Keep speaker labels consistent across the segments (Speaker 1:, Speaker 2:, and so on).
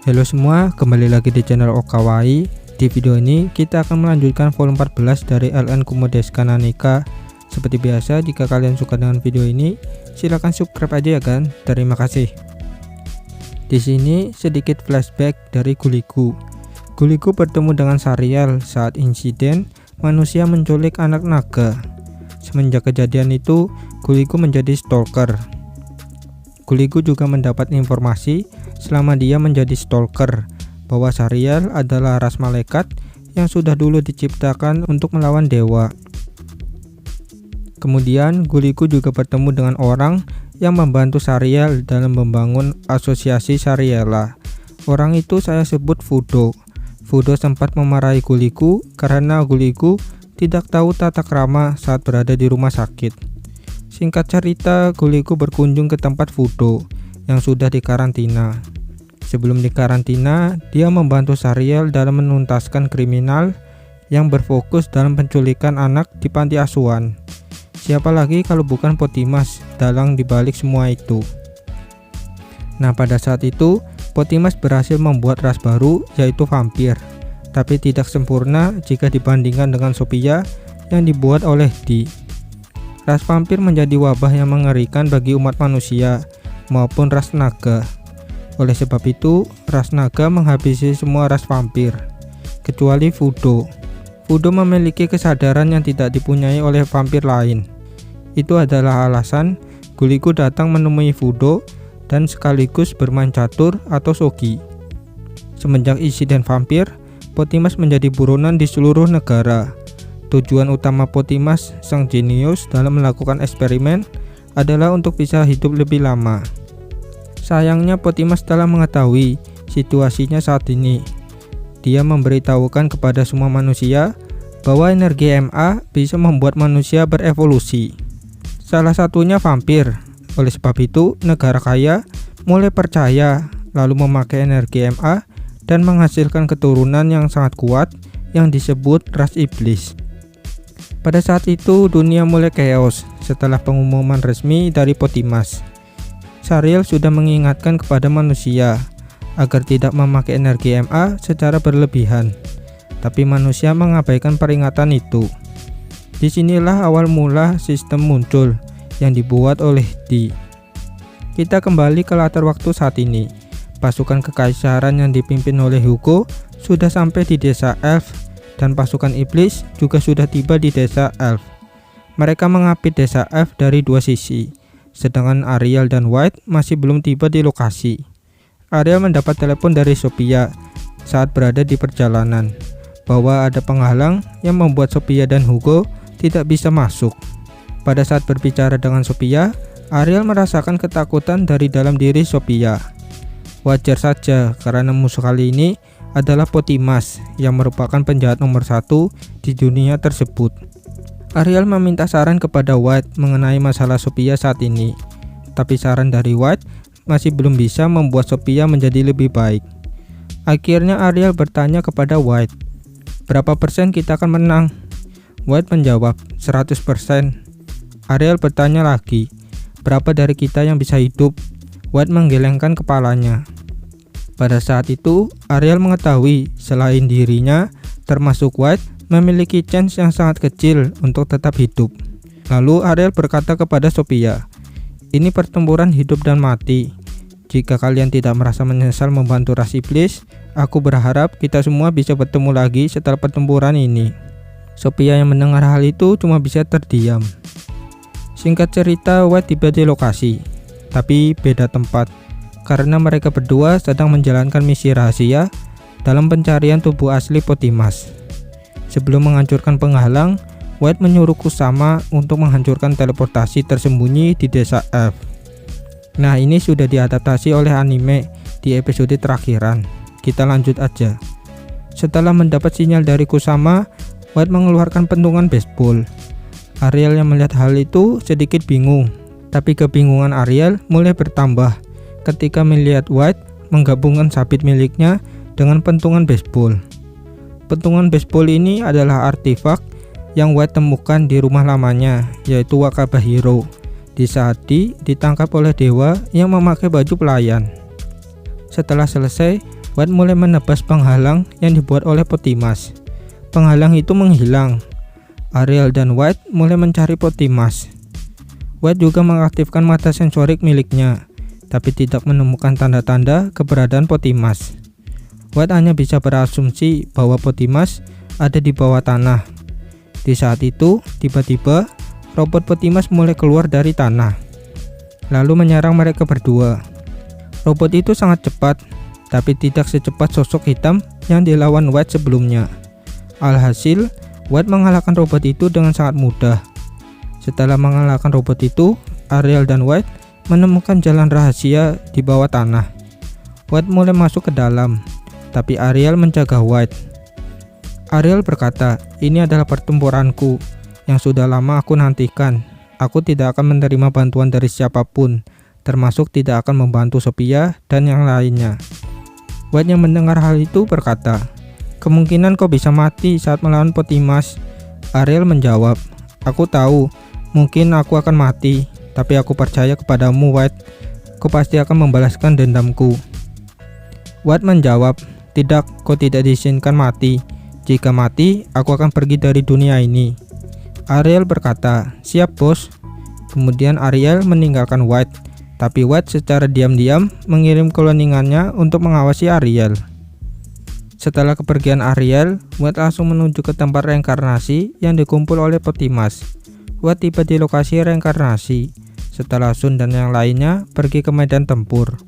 Speaker 1: Halo semua, kembali lagi di channel Okawaii. Di video ini kita akan melanjutkan volume 14 dari LN Kumo Desu Naneka. Seperti biasa, jika kalian suka dengan video ini, silahkan subscribe aja ya kan. Terima kasih. Di sini sedikit flashback dari Guliku. Guliku bertemu dengan Sariel saat insiden manusia menculik anak naga. Semenjak kejadian itu, Guliku menjadi stalker. Guliku juga mendapat informasi selama dia menjadi stalker bahwa Sariel adalah ras malaikat yang sudah dulu diciptakan untuk melawan dewa. Kemudian Guliku juga bertemu dengan orang yang membantu Sariel dalam membangun asosiasi Sariela. Orang itu saya sebut Fudo. Fudo sempat memarahi Guliku karena Guliku tidak tahu tata krama saat berada di rumah sakit. Singkat cerita, Guliku berkunjung ke tempat Fudo yang sudah dikarantina. Sebelum dikarantina, dia membantu Sariel dalam menuntaskan kriminal yang berfokus dalam penculikan anak di panti asuhan. Siapa lagi kalau bukan Potimas dalang dibalik semua itu. Nah, pada saat itu Potimas berhasil membuat ras baru, yaitu vampir, tapi tidak sempurna jika dibandingkan dengan Sophia yang dibuat oleh Di. Ras vampir menjadi wabah yang mengerikan bagi umat manusia maupun ras naga. Oleh sebab itu, ras naga menghabisi semua ras vampir, kecuali Fudo. Fudo memiliki kesadaran yang tidak dipunyai oleh vampir lain. Itu adalah alasan Guliku datang menemui Fudo dan sekaligus bermain catur atau shogi. Semenjak insiden vampir, Potimas menjadi buronan di seluruh negara. Tujuan utama Potimas, sang jenius dalam melakukan eksperimen, adalah untuk bisa hidup lebih lama. Sayangnya Potimas telah mengetahui situasinya saat ini. Dia memberitahukan kepada semua manusia bahwa energi MA bisa membuat manusia berevolusi. Salah satunya vampir. Oleh sebab itu, negara kaya mulai percaya lalu memakai energi MA dan menghasilkan keturunan yang sangat kuat yang disebut ras iblis. Pada saat itu dunia mulai chaos setelah pengumuman resmi dari Potimas. Sariel sudah mengingatkan kepada manusia agar tidak memakai energi MA secara berlebihan, tapi manusia mengabaikan peringatan itu. Disinilah awal mula sistem muncul yang dibuat oleh Di. Kita kembali ke latar waktu saat ini. Pasukan kekaisaran yang dipimpin oleh Hugo sudah sampai di desa Elf dan pasukan iblis juga sudah tiba di desa Elf. Mereka mengapit desa Elf dari dua sisi, sedangkan Ariel dan White masih belum tiba di lokasi. Ariel mendapat telepon dari Sophia saat berada di perjalanan bahwa ada penghalang yang membuat Sophia dan Hugo tidak bisa masuk. Pada saat berbicara dengan Sophia, Ariel merasakan ketakutan dari dalam diri Sophia. Wajar saja karena musuh kali ini adalah Potimas yang merupakan penjahat nomor 1 di dunia tersebut. Ariel meminta saran kepada White mengenai masalah Sophia saat ini, tapi saran dari White masih belum bisa membuat Sophia menjadi lebih baik. Akhirnya Ariel bertanya kepada White, "Berapa persen kita akan menang?" White menjawab, 100%. Ariel bertanya lagi, "Berapa dari kita yang bisa hidup?" White menggelengkan kepalanya. Pada saat itu, Ariel mengetahui selain dirinya, termasuk White, memiliki chance yang sangat kecil untuk tetap hidup. Lalu Ariel berkata kepada Sophia, "Ini pertempuran hidup dan mati. Jika kalian tidak merasa menyesal membantu ras iblis, aku berharap kita semua bisa bertemu lagi setelah pertempuran ini." Sophia yang mendengar hal itu cuma bisa terdiam. Singkat cerita, White tiba di lokasi, tapi beda tempat, karena mereka berdua sedang menjalankan misi rahasia dalam pencarian tubuh asli Potimas. Sebelum menghancurkan penghalang, White menyuruh Kusama untuk menghancurkan teleportasi tersembunyi di desa Elf. Nah, ini sudah diadaptasi oleh anime di episode terakhiran. Kita lanjut aja. Setelah mendapat sinyal dari Kusama, White mengeluarkan pentungan baseball. Ariel yang melihat hal itu sedikit bingung, tapi kebingungan Ariel mulai bertambah ketika melihat White menggabungkan sabit miliknya dengan pentungan baseball. Pentungan baseball ini adalah artefak yang White temukan di rumah lamanya, yaitu Wakabahiro, di saat ditangkap oleh dewa yang memakai baju pelayan. Setelah selesai, White mulai menebas penghalang yang dibuat oleh Potimas. Penghalang itu menghilang. Ariel dan White mulai mencari Potimas. White juga mengaktifkan mata sensorik miliknya, tapi tidak menemukan tanda-tanda keberadaan Potimas. White hanya bisa berasumsi bahwa Potimas ada di bawah tanah. Di saat itu, tiba-tiba robot Potimas mulai keluar dari tanah, lalu menyerang mereka berdua. Robot itu sangat cepat, tapi tidak secepat sosok hitam yang dilawan White sebelumnya. Alhasil, White mengalahkan robot itu dengan sangat mudah. Setelah mengalahkan robot itu, Ariel dan White menemukan jalan rahasia di bawah tanah. White mulai masuk ke dalam, tapi Ariel menjaga White. Ariel berkata, "Ini adalah pertempuranku yang sudah lama aku nantikan. Aku tidak akan menerima bantuan dari siapapun, termasuk tidak akan membantu Sophia dan yang lainnya." White yang mendengar hal itu berkata, "Kemungkinan kau bisa mati saat melawan Potimas." Ariel menjawab, "Aku tahu, mungkin aku akan mati, tapi aku percaya kepadamu, White. Kau pasti akan membalaskan dendamku." White menjawab, "Tidak, kau tidak diizinkan mati. Jika mati, aku akan pergi dari dunia ini." Ariel berkata, "Siap, bos." Kemudian Ariel meninggalkan White, tapi White secara diam-diam mengirim cloningannya untuk mengawasi Ariel. Setelah kepergian Ariel, White langsung menuju ke tempat reinkarnasi yang dikumpul oleh Potimas. White tiba di lokasi reinkarnasi setelah Sun dan yang lainnya pergi ke medan tempur.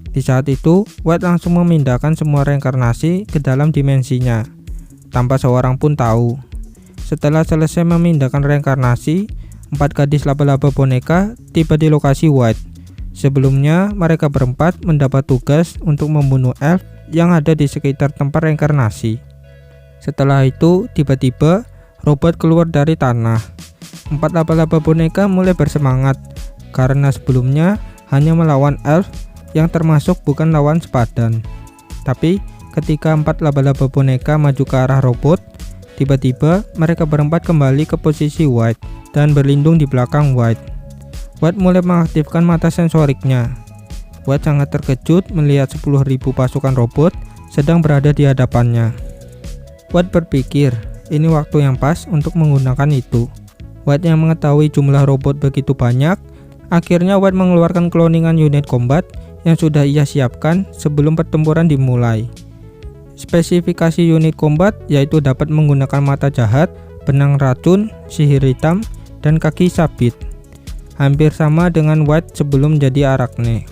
Speaker 1: Di saat itu, White langsung memindahkan semua reinkarnasi ke dalam dimensinya, tanpa seorang pun tahu. Setelah selesai memindahkan reinkarnasi, 4 gadis laba-laba boneka tiba di lokasi White. Sebelumnya, mereka berempat mendapat tugas untuk membunuh elf yang ada di sekitar tempat reinkarnasi. Setelah itu, tiba-tiba robot keluar dari tanah. 4 laba-laba boneka mulai bersemangat, karena sebelumnya hanya melawan elf yang termasuk bukan lawan sepadan. Tapi, ketika 4 laba-laba boneka maju ke arah robot, tiba-tiba mereka berempat kembali ke posisi White dan berlindung di belakang White. White mulai mengaktifkan mata sensoriknya. White sangat terkejut melihat 10.000 pasukan robot sedang berada di hadapannya. White berpikir, ini waktu yang pas untuk menggunakan itu. White yang mengetahui jumlah robot begitu banyak, akhirnya White mengeluarkan cloningan unit combat yang sudah ia siapkan sebelum pertempuran dimulai. Spesifikasi unit combat yaitu dapat menggunakan mata jahat, benang racun, sihir hitam, dan kaki sabit. Hampir sama dengan White sebelum jadi Arachne.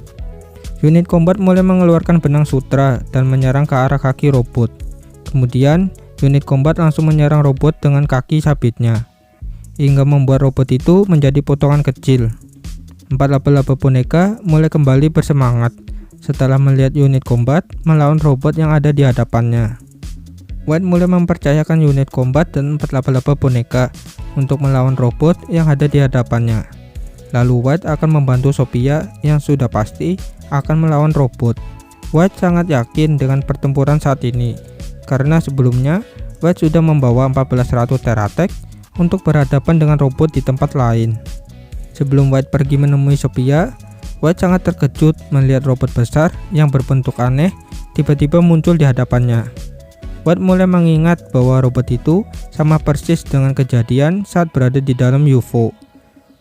Speaker 1: Unit combat mulai mengeluarkan benang sutra dan menyerang ke arah kaki robot. Kemudian, unit combat langsung menyerang robot dengan kaki sabitnya, hingga membuat robot itu menjadi potongan kecil. 4 laba-laba boneka mulai kembali bersemangat setelah melihat unit combat melawan robot yang ada di hadapannya. White mulai mempercayakan unit combat dan 4 laba-laba boneka untuk melawan robot yang ada di hadapannya. Lalu White akan membantu Sophia yang sudah pasti akan melawan robot. White sangat yakin dengan pertempuran saat ini, karena sebelumnya White sudah membawa 14 ratu Teratek untuk berhadapan dengan robot di tempat lain. Sebelum White pergi menemui Sophia, White sangat terkejut melihat robot besar yang berbentuk aneh tiba-tiba muncul di hadapannya. White mulai mengingat bahwa robot itu sama persis dengan kejadian saat berada di dalam UFO.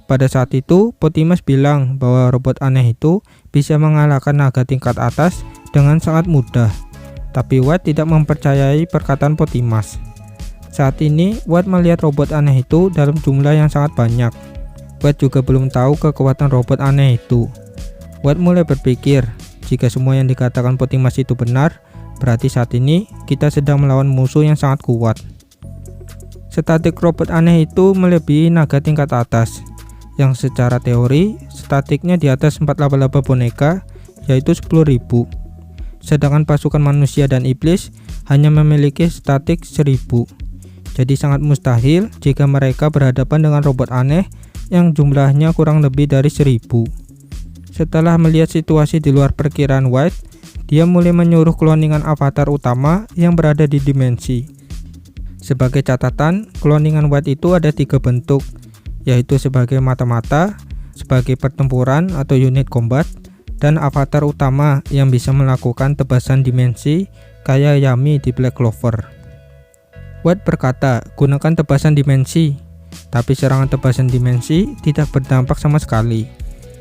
Speaker 1: Pada saat itu, Potimas bilang bahwa robot aneh itu bisa mengalahkan naga tingkat atas dengan sangat mudah. Tapi White tidak mempercayai perkataan Potimas. Saat ini, White melihat robot aneh itu dalam jumlah yang sangat banyak. White juga belum tahu kekuatan robot aneh itu. White mulai berpikir, jika semua yang dikatakan Potimas itu benar, berarti saat ini kita sedang melawan musuh yang sangat kuat. Statik robot aneh itu melebihi naga tingkat atas, yang secara teori statiknya di atas 4 laba-laba boneka, yaitu 10.000. Sedangkan pasukan manusia dan iblis hanya memiliki statik 1.000. Jadi sangat mustahil jika mereka berhadapan dengan robot aneh yang jumlahnya kurang lebih dari 1.000. Setelah melihat situasi di luar perkiraan White, dia mulai menyuruh cloningan avatar utama yang berada di dimensi. Sebagai catatan, cloningan White itu ada 3 bentuk, yaitu sebagai mata-mata, sebagai pertempuran atau unit combat, dan avatar utama yang bisa melakukan tebasan dimensi kayak Yami di Black Clover. White berkata, gunakan tebasan dimensi, tapi serangan tebasan dimensi tidak berdampak sama sekali,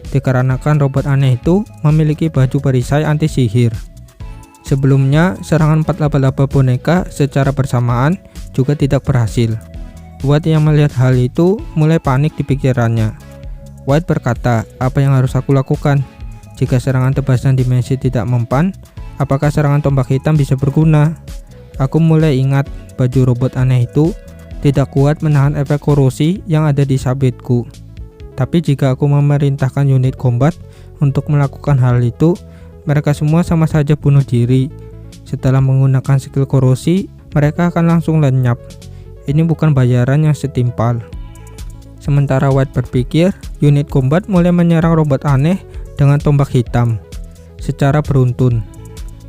Speaker 1: dikarenakan robot aneh itu memiliki baju perisai anti sihir. Sebelumnya, serangan 4 laba-laba boneka secara bersamaan juga tidak berhasil. White yang melihat hal itu mulai panik di pikirannya. White berkata, apa yang harus aku lakukan? Jika serangan tebasan dimensi tidak mempan, apakah serangan tombak hitam bisa berguna? Aku mulai ingat baju robot aneh itu tidak kuat menahan efek korosi yang ada di sabitku. Tapi jika aku memerintahkan unit combat untuk melakukan hal itu, mereka semua sama saja bunuh diri. Setelah menggunakan skill korosi, mereka akan langsung lenyap. Ini bukan bayaran yang setimpal. Sementara White berpikir, unit combat mulai menyerang robot aneh dengan tombak hitam secara beruntun.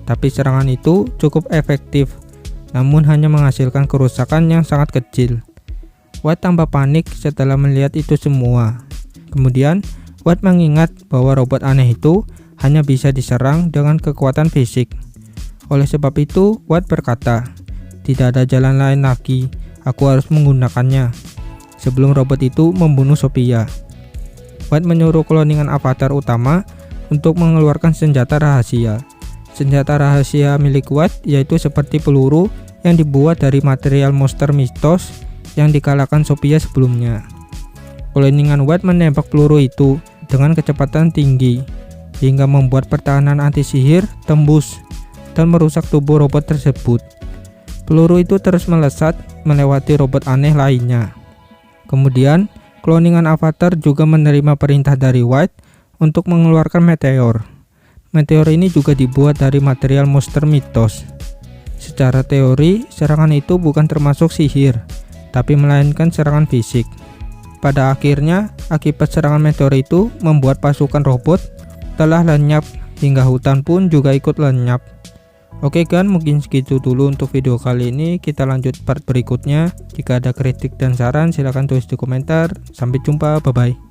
Speaker 1: Tapi serangan itu cukup efektif, namun hanya menghasilkan kerusakan yang sangat kecil. White tambah panik setelah melihat itu semua. Kemudian, White mengingat bahwa robot aneh itu hanya bisa diserang dengan kekuatan fisik. Oleh sebab itu, White berkata, tidak ada jalan lain lagi, aku harus menggunakannya sebelum robot itu membunuh Sophia. White menyuruh kloningan avatar utama untuk mengeluarkan senjata rahasia. Senjata rahasia milik White yaitu seperti peluru yang dibuat dari material monster mitos yang dikalahkan Sophia sebelumnya. Kloningan White menembak peluru itu dengan kecepatan tinggi hingga membuat pertahanan anti sihir tembus dan merusak tubuh robot tersebut. Peluru itu terus melesat melewati robot aneh lainnya. Kemudian, kloningan avatar juga menerima perintah dari White untuk mengeluarkan meteor. Meteor ini juga dibuat dari material monster mitos. Secara teori, serangan itu bukan termasuk sihir, tapi melainkan serangan fisik. Pada akhirnya, akibat serangan meteor itu membuat pasukan robot telah lenyap, hingga hutan pun juga ikut lenyap. Oke kan, mungkin segitu dulu untuk video kali ini. Kita lanjut part berikutnya. Jika ada kritik dan saran silahkan tulis di komentar. Sampai jumpa, bye bye.